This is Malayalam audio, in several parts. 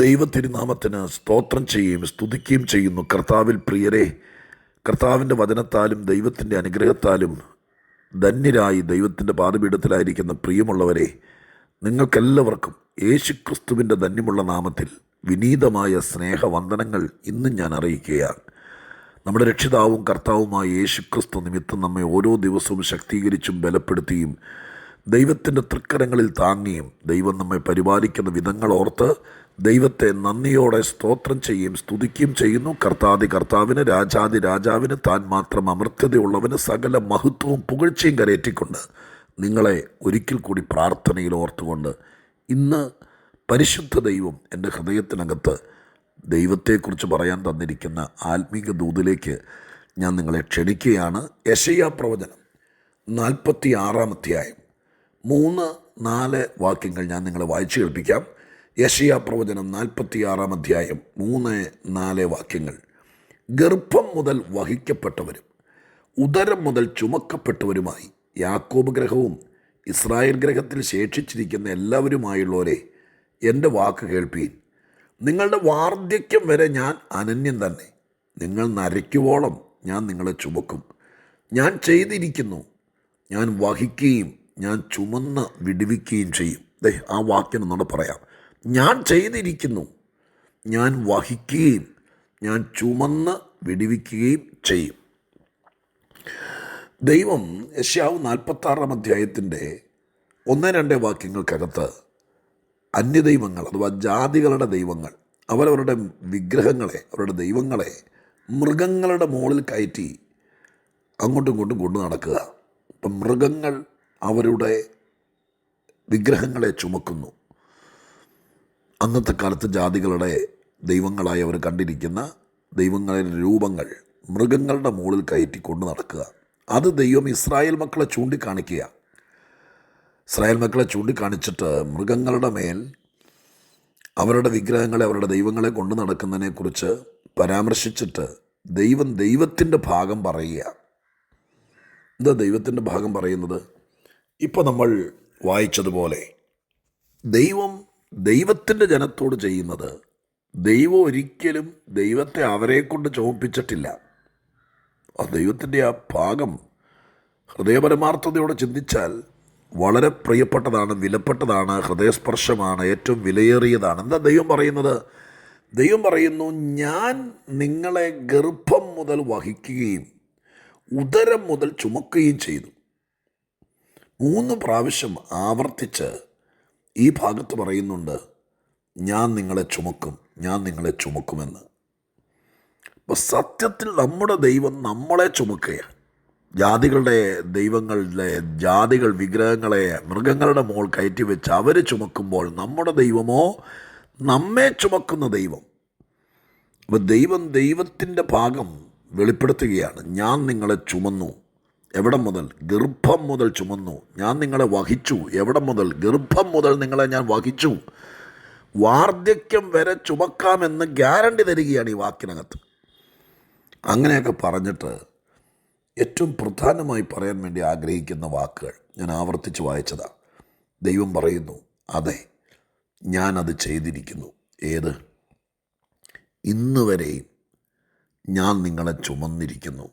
ദൈവത്തിരുനാമത്തിന് സ്തോത്രം ചെയ്യുകയും സ്തുതിക്കുകയും ചെയ്യുന്നു. കർത്താവിൽ പ്രിയരെ, കർത്താവിൻ്റെ വചനത്താലും ദൈവത്തിൻ്റെ അനുഗ്രഹത്താലും ധന്യരായി ദൈവത്തിൻ്റെ പാദപീഠത്തിലായിരിക്കുന്ന പ്രിയമുള്ളവരെ, നിങ്ങൾക്കെല്ലാവർക്കും യേശുക്രിസ്തുവിൻ്റെ ധന്യമുള്ള നാമത്തിൽ വിനീതമായ സ്നേഹവന്ദനങ്ങൾ ഇന്നും ഞാൻ അറിയിക്കുകയാണ്. നമ്മുടെ രക്ഷിതാവും കർത്താവുമായ യേശുക്രിസ്തു നിമിത്തം നമ്മെ ഓരോ ദിവസവും ശക്തീകരിച്ചും ബലപ്പെടുത്തിയും ദൈവത്തിൻ്റെ തൃക്കരങ്ങളിൽ താങ്ങിയും ദൈവം നമ്മെ പരിപാലിക്കുന്ന വിധങ്ങളോർത്ത് ദൈവത്തെ നന്ദിയോടെ സ്തോത്രം ചെയ്യുകയും സ്തുതിക്കുകയും ചെയ്യുന്നു. കർത്താവിന് രാജാതി രാജാവിന് താൻ മാത്രം അമർത്യതയുള്ളവന് സകല മഹത്വവും പുകഴ്ചയും കരയേറ്റിക്കൊണ്ട് നിങ്ങളെ ഒരിക്കൽ കൂടി പ്രാർത്ഥനയിൽ ഓർത്തുകൊണ്ട് ഇന്ന് പരിശുദ്ധ ദൈവം എൻ്റെ ഹൃദയത്തിനകത്ത് ദൈവത്തെക്കുറിച്ച് പറയാൻ തന്നിരിക്കുന്ന ആത്മീക ദൂതിലേക്ക് ഞാൻ നിങ്ങളെ ക്ഷണിക്കുകയാണ്. യെശയ്യാ പ്രവചനം 46-ാം അധ്യായം 3-4 വാക്യങ്ങൾ ഞാൻ നിങ്ങളെ വായിച്ചു കേൾപ്പിക്കാം. യെശയ്യാ പ്രവചനം 46-ാം അധ്യായം 3-4 വാക്യങ്ങൾ. ഗർഭം മുതൽ വഹിക്കപ്പെട്ടവരും ഉദരം മുതൽ ചുമക്കപ്പെട്ടവരുമായി യാക്കോബ് ഗ്രഹവും ഇസ്രായേൽ ഗ്രഹത്തിൽ ശേഷിച്ചിരിക്കുന്ന എല്ലാവരുമായുള്ളവരെ എൻ്റെ വാക്ക് കേൾപ്പീൻ. നിങ്ങളുടെ വാർദ്ധക്യം വരെ ഞാൻ അനന്യം തന്നെ. നിങ്ങൾ നരയ്ക്കുവോളം ഞാൻ നിങ്ങളെ ചുമക്കും. ഞാൻ ചെയ്തിരിക്കുന്നു, ഞാൻ വഹിക്കുകയും ഞാൻ ചുമന്ന് വിടുവിക്കുകയും ചെയ്യും. ആ വാക്യം എന്നോട് പറയാം. ഞാൻ ചെയ്തിരിക്കുന്നു, ഞാൻ വഹിക്കുകയും ഞാൻ ചുമന്ന് വിടുവിക്കുകയും ചെയ്യും. ദൈവം യെശയ്യാവ് 46-ാം അധ്യായത്തിൻ്റെ 1-2 വാക്യങ്ങൾക്കകത്ത് അന്യദൈവങ്ങൾ അഥവാ ജാതികളുടെ ദൈവങ്ങൾ, അവരവരുടെ വിഗ്രഹങ്ങളെ, അവരുടെ ദൈവങ്ങളെ മൃഗങ്ങളുടെ മുകളിൽ കയറ്റി അങ്ങോട്ടും ഇങ്ങോട്ടും കൊണ്ടു നടക്കുക. അപ്പം മൃഗങ്ങൾ അവരുടെ വിഗ്രഹങ്ങളെ ചുമക്കുന്നു. അന്നത്തെ കാലത്ത് ജാതികളുടെ ദൈവങ്ങളായി അവർ കണ്ടിരിക്കുന്ന ദൈവങ്ങളുടെ രൂപങ്ങൾ മൃഗങ്ങളുടെ മുകളിൽ കയറ്റി കൊണ്ടു നടക്കുക. അത് ദൈവം ഇസ്രായേൽ മക്കളെ ചൂണ്ടിക്കാണിക്കുക. ഇസ്രായേൽ മക്കളെ ചൂണ്ടിക്കാണിച്ചിട്ട് മൃഗങ്ങളുടെ മേൽ അവരുടെ വിഗ്രഹങ്ങളെ, അവരുടെ ദൈവങ്ങളെ കൊണ്ടു നടക്കുന്നതിനെക്കുറിച്ച് പരാമർശിച്ചിട്ട് ദൈവത്തിൻ്റെ ഭാഗം പറയുക. എന്താ ദൈവത്തിൻ്റെ ഭാഗം പറയുന്നത്? ഇപ്പോൾ നമ്മൾ വായിച്ചതുപോലെ ദൈവത്തിൻ്റെ ജനത്തോട് ചെയ്യുന്നത്, ദൈവം ഒരിക്കലും ദൈവത്തെ അവരെ കൊണ്ട് ചുമപ്പിച്ചിട്ടില്ല. ആ ദൈവത്തിൻ്റെ ആ ഭാഗം ഹൃദയപരമാർത്ഥതയോടെ ചിന്തിച്ചാൽ വളരെ പ്രിയപ്പെട്ടതാണ്, വിലപ്പെട്ടതാണ്, ഹൃദയസ്പർശമാണ്, ഏറ്റവും വിലയേറിയതാണ്. എന്താ ദൈവം പറയുന്നത്? ദൈവം പറയുന്നു, ഞാൻ നിങ്ങളെ ഗർഭം മുതൽ വഹിക്കുകയും ഉദരം മുതൽ ചുമക്കുകയും ചെയ്തു. 3 പ്രാവശ്യം ആവർത്തിച്ച് ഈ ഭാഗത്ത് പറയുന്നുണ്ട്, ഞാൻ നിങ്ങളെ ചുമക്കും, ഞാൻ നിങ്ങളെ ചുമക്കുമെന്ന്. അപ്പോൾ സത്യത്തിൽ നമ്മുടെ ദൈവം നമ്മളെ ചുമക്കുകയാണ്. ജാതികളുടെ ജാതികൾ വിഗ്രഹങ്ങളെ മൃഗങ്ങളുടെ മുകൾ കയറ്റി വെച്ച് അവർ ചുമക്കുമ്പോൾ നമ്മുടെ ദൈവമോ നമ്മെ ചുമക്കുന്ന ദൈവം. അപ്പോൾ ദൈവത്തിൻ്റെ ഭാഗം വെളിപ്പെടുത്തുകയാണ്. ഞാൻ നിങ്ങളെ ചുമന്നു. എവിടെ മുതൽ? ഗർഭം മുതൽ ചുമന്നു. ഞാൻ നിങ്ങളെ വഹിച്ചു. എവിടെ മുതൽ? ഗർഭം മുതൽ നിങ്ങളെ ഞാൻ വഹിച്ചു. വാർദ്ധക്യം വരെ ചുമക്കാമെന്ന് ഗ്യാരണ്ടി തരികയാണ് ഈ വാക്കിനകത്ത്. അങ്ങനെയൊക്കെ പറഞ്ഞിട്ട് ഏറ്റവും പ്രധാനമായി പറയാൻ വേണ്ടി ആഗ്രഹിക്കുന്ന വാക്കുകൾ ഞാൻ ആവർത്തിച്ച് വായിച്ചതാണ്. ദൈവം പറയുന്നു, അതെ, ഞാനത് ചെയ്തിരിക്കുന്നു. ഏത്? ഇന്ന് വരെയും ഞാൻ നിങ്ങളെ ചുമന്നിരിക്കുന്നു.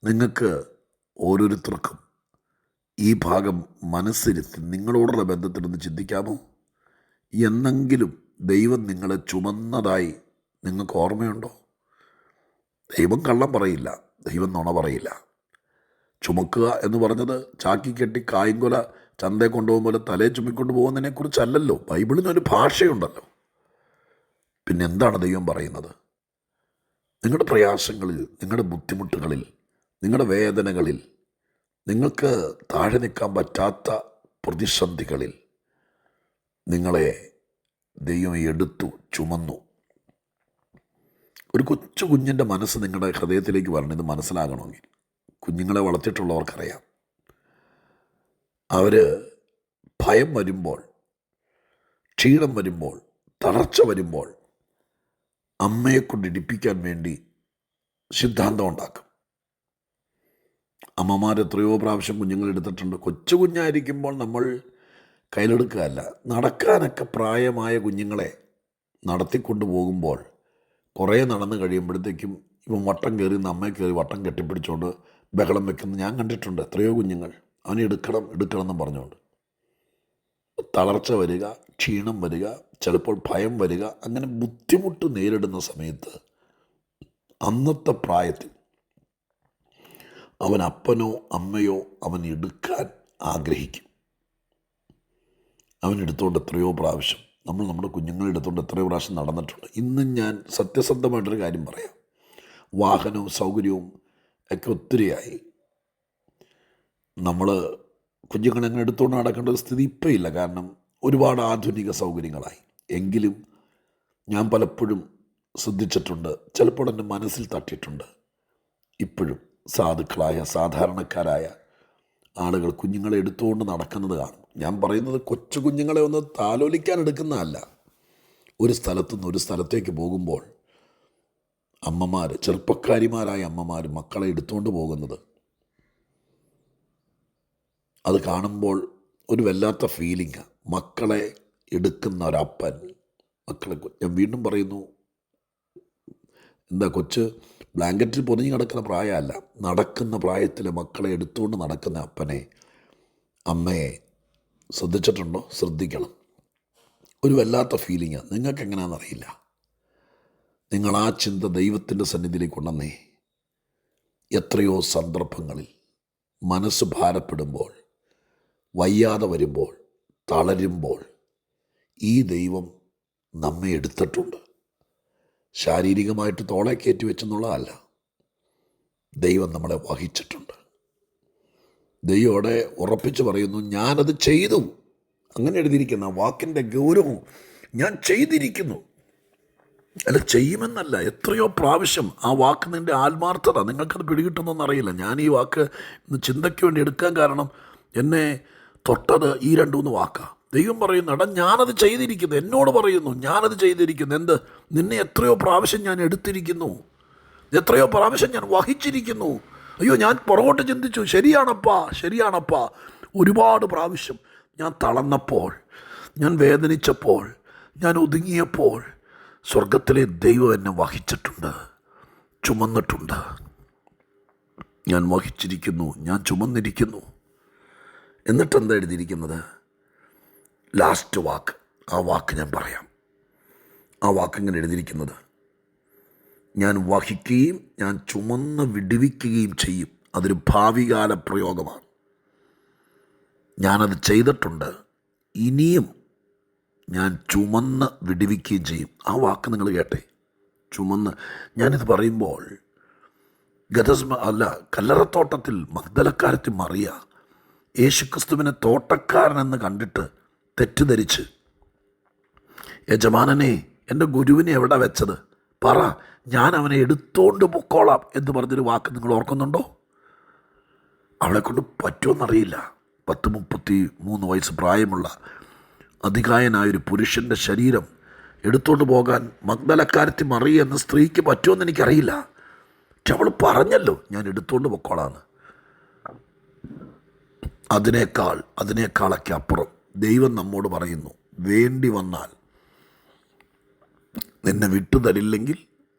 നിങ്ങൾക്ക് ഓരോരുത്തർക്കും ഈ ഭാഗം മനസ്സിരുത്തി നിങ്ങളോടുള്ള ബന്ധത്തിലൊന്ന് ചിന്തിക്കാമോ? എന്നെങ്കിലും ദൈവം നിങ്ങളെ ചുമന്നതായി നിങ്ങൾക്ക് ഓർമ്മയുണ്ടോ? ദൈവം കള്ളം പറയില്ല, ദൈവം നുണ പറയില്ല. ചുമക്കുക എന്ന് പറഞ്ഞത് ചാക്കി കെട്ടി കായംകൊല ചന്തയെ കൊണ്ടുപോകും പോലെ തലയെ ചുമക്കൊണ്ട് പോകുന്നതിനെക്കുറിച്ചല്ലല്ലോ. ബൈബിളിനൊരു ഭാഷയുണ്ടല്ലോ. പിന്നെ എന്താണ് ദൈവം പറയുന്നത്? നിങ്ങളുടെ പ്രയാസങ്ങളിൽ, നിങ്ങളുടെ ബുദ്ധിമുട്ടുകളിൽ, നിങ്ങളുടെ വേദനകളിൽ, നിങ്ങൾക്ക് താഴെ നിൽക്കാൻ പറ്റാത്ത പ്രതിസന്ധികളിൽ നിങ്ങളെ ദൈവം എടുത്തു ചുമന്നു. ഒരു കൊച്ചു കുഞ്ഞിൻ്റെ മനസ്സ് നിങ്ങളുടെ ഹൃദയത്തിലേക്ക് വരണം. ഇത് മനസ്സിലാകണമെങ്കിൽ കുഞ്ഞുങ്ങളെ വളർത്തിയിട്ടുള്ളവർക്കറിയാം. അവർ ഭയം വരുമ്പോൾ, ക്ഷീണം വരുമ്പോൾ, തളർച്ച വരുമ്പോൾ അമ്മയെക്കൊണ്ട് ഇടിപ്പിക്കാൻ വേണ്ടി സിദ്ധാന്തം ഉണ്ടാക്കും. അമ്മമാർ എത്രയോ പ്രാവശ്യം കുഞ്ഞുങ്ങളെടുത്തിട്ടുണ്ട്. കൊച്ചു കുഞ്ഞായിരിക്കുമ്പോൾ നമ്മൾ കയ്യിലെടുക്കുകയല്ല, നടക്കാനൊക്കെ പ്രായമായ കുഞ്ഞുങ്ങളെ നടത്തിക്കൊണ്ട് പോകുമ്പോൾ കുറേ നടന്ന് കഴിയുമ്പോഴത്തേക്കും ഇവൻ വട്ടം കയറി അമ്മയെ കയറി വട്ടം കെട്ടിപ്പിടിച്ചുകൊണ്ട് ബഹളം വെക്കുന്നത് ഞാൻ കണ്ടിട്ടുണ്ട്. എത്രയോ കുഞ്ഞുങ്ങൾ അവനെ എടുക്കണം എന്ന് പറഞ്ഞുകൊണ്ട് തളർച്ച വരിക, ക്ഷീണം വരിക, ചിലപ്പോൾ ഭയം വരിക, അങ്ങനെ ബുദ്ധിമുട്ട് നേരിടുന്ന സമയത്ത് അന്നത്തെ പ്രായത്തിൽ അവൻ അപ്പനോ അമ്മയോ അവൻ എടുക്കാൻ ആഗ്രഹിക്കും. അവനെടുത്തുകൊണ്ട് എത്രയോ പ്രാവശ്യം നമ്മുടെ കുഞ്ഞുങ്ങളെടുത്തുകൊണ്ട് എത്രയോ പ്രാവശ്യം നടന്നിട്ടുണ്ട്. ഇന്നും ഞാൻ സത്യസന്ധമായിട്ടൊരു കാര്യം പറയാം, വാഹനവും സൗകര്യവും ഒക്കെ ഒത്തിരിയായി. നമ്മൾ കുഞ്ഞുങ്ങളെ അങ്ങനെ എടുത്തുകൊണ്ട് നടക്കേണ്ട ഒരു സ്ഥിതി ഇപ്പം ഇല്ല, കാരണം ഒരുപാട് ആധുനിക സൗകര്യങ്ങളായി. എങ്കിലും ഞാൻ പലപ്പോഴും ശ്രദ്ധിച്ചിട്ടുണ്ട്, ചിലപ്പോൾ എൻ്റെ മനസ്സിൽ തട്ടിയിട്ടുണ്ട്, ഇപ്പോഴും സാധുക്കളായ സാധാരണക്കാരായ ആളുകൾ കുഞ്ഞുങ്ങളെ എടുത്തുകൊണ്ട് നടക്കുന്നത് കാണും. ഞാൻ പറയുന്നത് കൊച്ചു കുഞ്ഞുങ്ങളെ ഒന്ന് താലോലിക്കാൻ എടുക്കുന്നതല്ല. ഒരു സ്ഥലത്തുനിന്ന് ഒരു സ്ഥലത്തേക്ക് പോകുമ്പോൾ അമ്മമാർ, ചെറുപ്പക്കാരിമാരായ അമ്മമാർ മക്കളെ എടുത്തുകൊണ്ട് പോകുന്നത്, അത് കാണുമ്പോൾ ഒരു വല്ലാത്ത ഫീലിംഗ്. മക്കളെ എടുക്കുന്ന ഒരപ്പൻ, ഞാൻ വീണ്ടും പറയുന്നു, കൊച്ച് ബ്ലാങ്കറ്റിൽ പൊതിഞ്ഞ് കിടക്കുന്ന പ്രായമല്ല, നടക്കുന്ന പ്രായത്തിലെ മക്കളെ എടുത്തുകൊണ്ട് നടക്കുന്ന അപ്പനെ അമ്മയെ ശ്രദ്ധിച്ചിട്ടുണ്ടോ? ശ്രദ്ധിക്കണം. ഒരു വല്ലാത്ത ഫീലിംഗാണ്. നിങ്ങൾക്ക് എങ്ങനെയാണെന്നറിയില്ല. നിങ്ങൾ ആ ചിന്ത ദൈവത്തിൻ്റെ സന്നിധിയിലേക്ക് കൊണ്ടുവന്നേ. എത്രയോ സന്ദർഭങ്ങളിൽ മനസ്സ് ഭാരപ്പെടുമ്പോൾ, വയ്യാതെ വരുമ്പോൾ, തളരുമ്പോൾ ഈ ദൈവം നമ്മെ എടുത്തിട്ടുണ്ട്. ശാരീരികമായിട്ട് തോളെ കയറ്റി വെച്ചെന്നുള്ളതല്ല, ദൈവം നമ്മളെ വഹിച്ചിട്ടുണ്ട്. ദൈവോടെ ഉറപ്പിച്ച് പറയുന്നു, ഞാനത് ചെയ്തു. അങ്ങനെ എഴുതിയിരിക്കുന്ന വാക്കിൻ്റെ ഗൗരവം, ഞാൻ ചെയ്തിരിക്കുന്നു. അല്ല, ചെയ്യുമെന്നല്ല, എത്രയോ പ്രാവശ്യം ആ വാക്ക്, നിൻ്റെ ആത്മാർത്ഥത നിങ്ങൾക്കത് പിടികിട്ടുന്നൊന്നറിയില്ല. ഞാൻ ഈ വാക്ക് ചിന്തയ്ക്ക് വേണ്ടി എടുക്കാൻ കാരണം എന്നെ തൊട്ടത് ഈ 2-3 വാക്കാണ്. ദൈവം പറയുന്നു, എടാ ഞാനത് ചെയ്തിരിക്കുന്നു. എന്നോട് പറയുന്നു, ഞാനത് ചെയ്തിരിക്കുന്നു. എന്ത്? നിന്നെ എത്രയോ പ്രാവശ്യം ഞാൻ എടുത്തിരിക്കുന്നു, എത്രയോ പ്രാവശ്യം ഞാൻ വഹിച്ചിരിക്കുന്നു. അയ്യോ, ഞാൻ പുറകോട്ട് ചിന്തിച്ചു, ശരിയാണപ്പാ. ഒരുപാട് പ്രാവശ്യം ഞാൻ തളർന്നപ്പോൾ, ഞാൻ വേദനിച്ചപ്പോൾ, ഞാൻ ഒതുങ്ങിയപ്പോൾ സ്വർഗത്തിലെ ദൈവം എന്നെ വഹിച്ചിട്ടുണ്ട്, ചുമന്നിട്ടുണ്ട്. ഞാൻ വഹിച്ചിരിക്കുന്നു, ഞാൻ ചുമന്നിരിക്കുന്നു. എന്നിട്ടെന്താ എഴുതിയിരിക്കുന്നത്? ലാസ്റ്റ് വാക്ക്, ആ വാക്ക് ഞാൻ പറയാം. ആ വാക്കിങ്ങനെ എഴുതിയിരിക്കുന്നത്, ഞാൻ വഹിക്കുകയും ഞാൻ ചുമന്ന് വിടുവിക്കുകയും ചെയ്യും. അതൊരു ഭാവികാല പ്രയോഗമാണ്. ഞാനത് ചെയ്തിട്ടുണ്ട്, ഇനിയും ഞാൻ ചുമന്ന് വിടുവിക്കുകയും ചെയ്യും. ആ വാക്ക് നിങ്ങൾ കേട്ടെ, ചുമന്ന്. ഞാനിത് പറയുമ്പോൾ കല്ലറത്തോട്ടത്തിൽ മഗ്ദലക്കാരത്തി മറിയ യേശുക്രിസ്തുവിനെ തോട്ടക്കാരനെന്ന് കണ്ടിട്ട് തെറ്റിദ്ധരിച്ച്, യജമാനനെ, എൻ്റെ ഗുരുവിനെ എവിടെ വെച്ചത്? പറ, ഞാൻ അവനെ എടുത്തോണ്ട് പൊക്കോളാം എന്ന് പറഞ്ഞൊരു വാക്ക് നിങ്ങൾ ഓർക്കുന്നുണ്ടോ? അവളെ കൊണ്ട് പറ്റുമെന്നറിയില്ല. 33 വയസ്സ് പ്രായമുള്ള അതികായനായൊരു പുരുഷൻ്റെ ശരീരം എടുത്തോണ്ട് പോകാൻ മഗ്ദലക്കാരത്തി മറിയ എന്ന സ്ത്രീക്ക് പറ്റുമെന്ന് എനിക്കറിയില്ല. പക്ഷെ അവൾ പറഞ്ഞല്ലോ, ഞാൻ എടുത്തോണ്ട് പൊക്കോളാന്ന്. അതിനേക്കാളൊക്കെ അപ്പുറം ദൈവം നമ്മോട് പറയുന്നു, വേണ്ടി വന്നാൽ, നിന്നെ വിട്ടുതരില്ലെങ്കിൽ,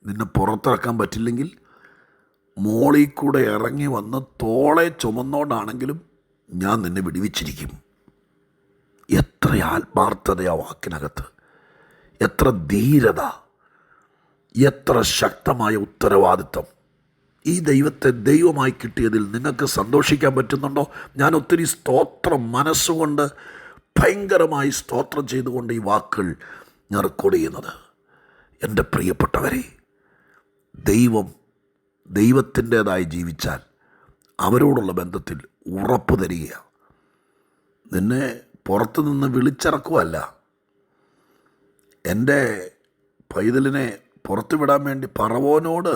നിന്നെ പുറത്തിറക്കാൻ പറ്റില്ലെങ്കിൽ, മോളിൽ കൂടെ ഇറങ്ങി വന്ന് തോളെ ചുമന്നോണ്ടാണെങ്കിലും ഞാൻ നിന്നെ വിടുവിച്ചിരിക്കും. എത്ര ആത്മാർത്ഥതയാ വാക്കിനകത്ത്, എത്ര ധീരത, എത്ര ശക്തമായ ഉത്തരവാദിത്വം. ഈ ദൈവത്തെ ദൈവമായി കിട്ടിയതിൽ നിങ്ങൾക്ക് സന്തോഷിക്കാൻ പറ്റുന്നുണ്ടോ? ഞാൻ ഒത്തിരി സ്തോത്രം, മനസ്സുകൊണ്ട് ഭയങ്കരമായി സ്തോത്രം ചെയ്തുകൊണ്ട് ഈ വാക്കുകൾ ഞാൻ റെക്കോർഡ് ചെയ്യുന്നത്. എൻ്റെ പ്രിയപ്പെട്ടവരെ, ദൈവത്തിൻ്റേതായി ജീവിച്ചാൽ അവരോടുള്ള ബന്ധത്തിൽ ഉറപ്പ് തരികയാണ്. നിന്നെ പുറത്തു നിന്ന് വിളിച്ചിറക്കുമല്ല. എൻ്റെ പൈതലിനെ പുറത്തു വിടാൻ വേണ്ടി പറവോനോട്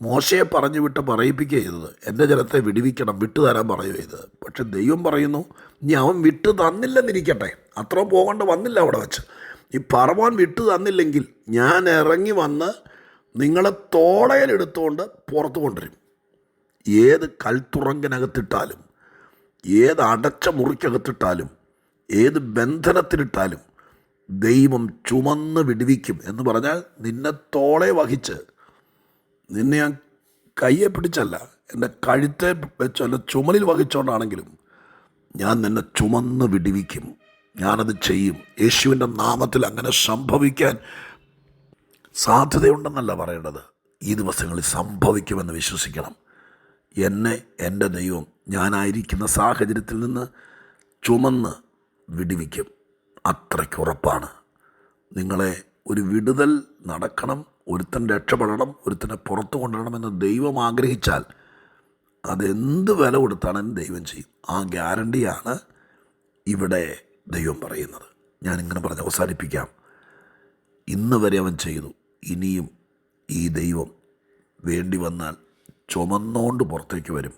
മോശയെ പറഞ്ഞു വിട്ട് പറയിപ്പിക്കുക ചെയ്തത്. എൻ്റെ ജനത്തെ വിടുവിക്കണം, വിട്ടു തരാൻ പറയുക ചെയ്തത്. പക്ഷെ ദൈവം പറയുന്നു, ഇനി അവൻ വിട്ടു തന്നില്ലെന്നിരിക്കട്ടെ, അത്ര പോകേണ്ട വന്നില്ല അവിടെ വെച്ച്. ഈ പറവോൻ വിട്ടു തന്നില്ലെങ്കിൽ ഞാൻ ഇറങ്ങി വന്ന് നിങ്ങളെ തോളയിലെടുത്തുകൊണ്ട് പുറത്തു കൊണ്ടുവരും. ഏത് കൽത്തുറങ്കനകത്തിട്ടാലും, ഏത് അടച്ച മുറിക്കകത്തിട്ടാലും, ഏത് ബന്ധനത്തിലിട്ടാലും ദൈവം ചുമന്ന് വിടുവിക്കും എന്ന് പറഞ്ഞാൽ നിന്നെ തോളെ വഹിച്ച്, നിന്നെ ഞാൻ കയ്യെ പിടിച്ചല്ല, എൻ്റെ കഴുത്തെ വെച്ചല്ല, ചുമലിൽ വഹിച്ചുകൊണ്ടാണെങ്കിലും ഞാൻ നിന്നെ ചുമന്ന് വിടുവിക്കും. ഞാനത് ചെയ്യും. യേശുവിൻ്റെ നാമത്തിൽ അങ്ങനെ സംഭവിക്കാൻ സാധ്യതയുണ്ടെന്നല്ല പറയേണ്ടത്, ഈ ദിവസങ്ങളിൽ സംഭവിക്കുമെന്ന് വിശ്വസിക്കണം. എന്നെ എൻ്റെ ദൈവം ഞാനായിരിക്കുന്ന സാഹചര്യത്തിൽ നിന്ന് ചുമന്ന് വിടുവിക്കും. അത്രയ്ക്ക് ഉറപ്പാണ്. നിങ്ങളെ ഒരു വിടുതൽ നടക്കണം, ഒരുത്തൻ രക്ഷപ്പെടണം, ഒരുത്തനെ പുറത്തു കൊണ്ടുവരണമെന്ന് ദൈവം ആഗ്രഹിച്ചാൽ അതെന്ത് വില കൊടുത്താണെന്ന് ദൈവം ചെയ്യും. ആ ഗ്യാരണ്ടിയാണ് ഇവിടെ ദൈവം പറയുന്നത്. ഞാനിങ്ങനെ പറഞ്ഞ് അവസാനിപ്പിക്കാം. ഇന്ന് വരെ അവൻ ചെയ്തു. ഇനിയും ഈ ദൈവം വേണ്ടി വന്നാൽ ചുമന്നുകൊണ്ട് പുറത്തേക്ക് വരും.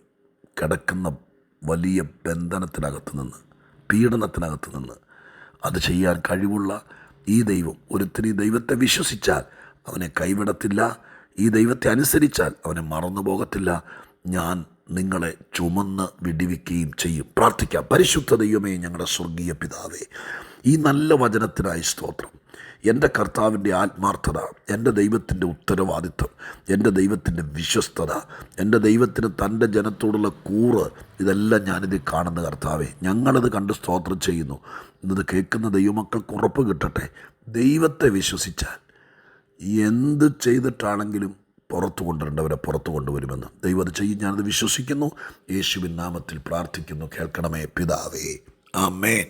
കിടക്കുന്ന വലിയ ബന്ധനത്തിനകത്ത് നിന്ന്, പീഡനത്തിനകത്ത് നിന്ന് അത് ചെയ്യാൻ കഴിവുള്ള ഈ ദൈവം, ഒരുത്തിന് ഈ ദൈവത്തെ വിശ്വസിച്ചാൽ അവനെ കൈവിടത്തില്ല. ഈ ദൈവത്തെ അനുസരിച്ചാൽ അവനെ മറന്നു പോകത്തില്ല. ഞാൻ നിങ്ങളെ ചുമന്ന് വിടുവിക്കുകയും ചെയ്യും. പ്രാർത്ഥിക്കാം. പരിശുദ്ധ ദൈവമേ, ഞങ്ങളുടെ സ്വർഗീയ പിതാവേ, ഈ നല്ല വചനത്തിനായി സ്തോത്രം. എൻ്റെ കർത്താവിൻ്റെ ആത്മാർത്ഥത, എൻ്റെ ദൈവത്തിൻ്റെ ഉത്തരവാദിത്വം, എൻ്റെ ദൈവത്തിൻ്റെ വിശ്വസ്തത, എൻ്റെ ദൈവത്തിന് തൻ്റെ ജനത്തോടുള്ള കൂറ്, ഇതെല്ലാം ഞാനിത് കാണുന്ന കർത്താവേ, ഞങ്ങളത് കണ്ട് സ്തോത്രം ചെയ്യുന്നു. ഇന്നത് കേൾക്കുന്ന ദൈവമക്കൾക്ക് ഉറപ്പ് കിട്ടട്ടെ. ദൈവത്തെ വിശ്വസിച്ചാൽ എന്ത് ചെയ്തിട്ടാണെങ്കിലും പുറത്തു കൊണ്ടുവരേണ്ടവരെ പുറത്തു കൊണ്ടുവരുമെന്ന് ദൈവം അത് ചെയ്യും. ഞാനത് വിശ്വസിക്കുന്നു. യേശുവിൻ നാമത്തിൽ പ്രാർത്ഥിക്കുന്നു. കേൾക്കണമേ പിതാവേ. ആമേൻ.